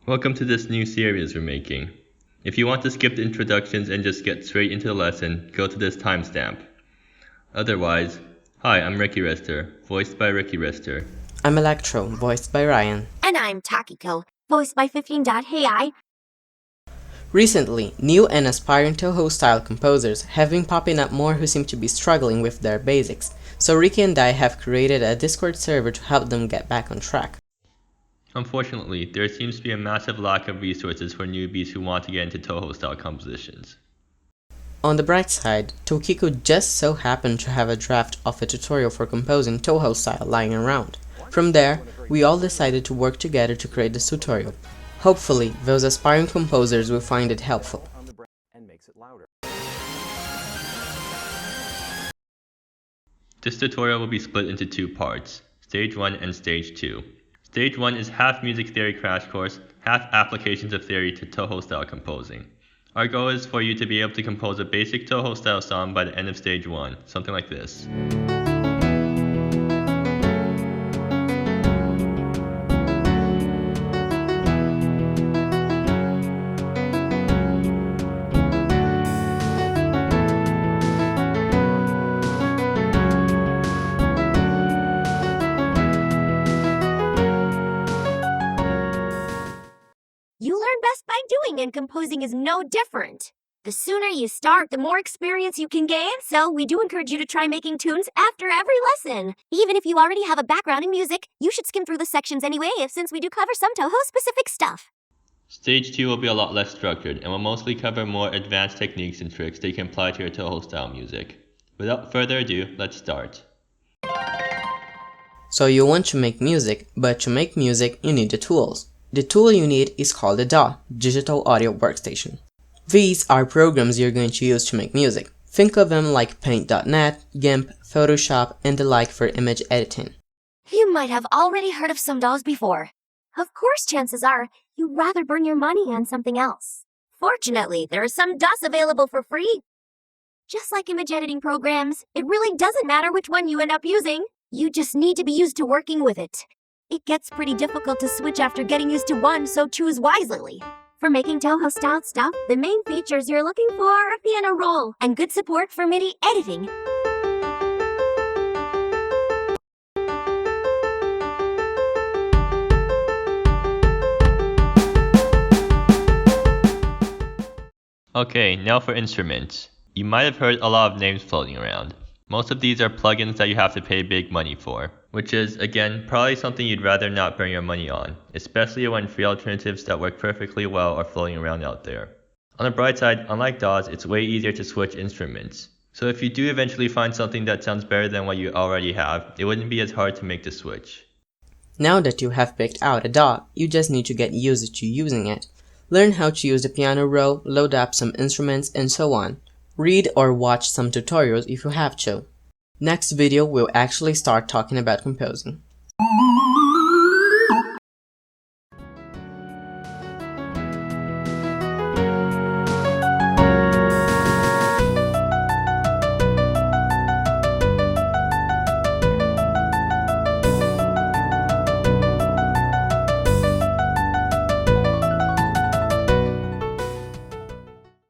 Welcome to this new series we're making. If you want to skip the introductions and just get straight into the lesson, go to this timestamp. Otherwise, hi, I'm RickyRister, voiced by RickyRister. I'm Electro, voiced by Ryan. And I'm Tokiko, voiced by 15.ai. Recently, new and aspiring Touhou-style composers have been popping up more who seem to be struggling with their basics, so Ricky and I have created a Discord server to help them get back on track. Unfortunately, there seems to be a massive lack of resources for newbies who want to get into Touhou-style compositions. On the bright side, Tokiko just so happened to have a draft of a tutorial for composing Touhou style lying around. From there, we all decided to work together to create this tutorial. Hopefully, those aspiring composers will find it helpful. This tutorial will be split into two parts, Stage 1 and Stage 2. Stage 1 is half music theory crash course, half applications of theory to Touhou style composing. Our goal is for you to be able to compose a basic Touhou style song by the end of Stage 1, something like this. You learn best by doing, and composing is no different. The sooner you start, the more experience you can gain, so we do encourage you to try making tunes after every lesson. Even if you already have a background in music, you should skim through the sections anyway, since we do cover some Touhou-specific stuff. Stage 2 will be a lot less structured and will mostly cover more advanced techniques and tricks that you can apply to your Touhou style music. Without further ado, let's start. So you want to make music, but to make music you need the tools. The tool you need is called a DAW, Digital Audio Workstation. These are programs you're going to use to make music. Think of them like Paint.net, GIMP, Photoshop, and the like for image editing. You might have already heard of some DAWs before. Of course, chances are you'd rather burn your money on something else. Fortunately, there are some DAWs available for free. Just like image editing programs, it really doesn't matter which one you end up using. You just need to be used to working with it. It gets pretty difficult to switch after getting used to one, so choose wisely. For making Touhou-style stuff, the main features you're looking for are a piano roll and good support for MIDI editing. Okay, now for instruments. You might have heard a lot of names floating around. Most of these are plugins that you have to pay big money for, which is, again, probably something you'd rather not burn your money on, especially when free alternatives that work perfectly well are floating around out there. On the bright side, unlike DAWs, it's way easier to switch instruments. So if you do eventually find something that sounds better than what you already have, it wouldn't be as hard to make the switch. Now that you have picked out a DAW, you just need to get used to using it. Learn how to use the piano roll, load up some instruments, and so on. Read or watch some tutorials if you have to. Next video we'll actually start talking about composing.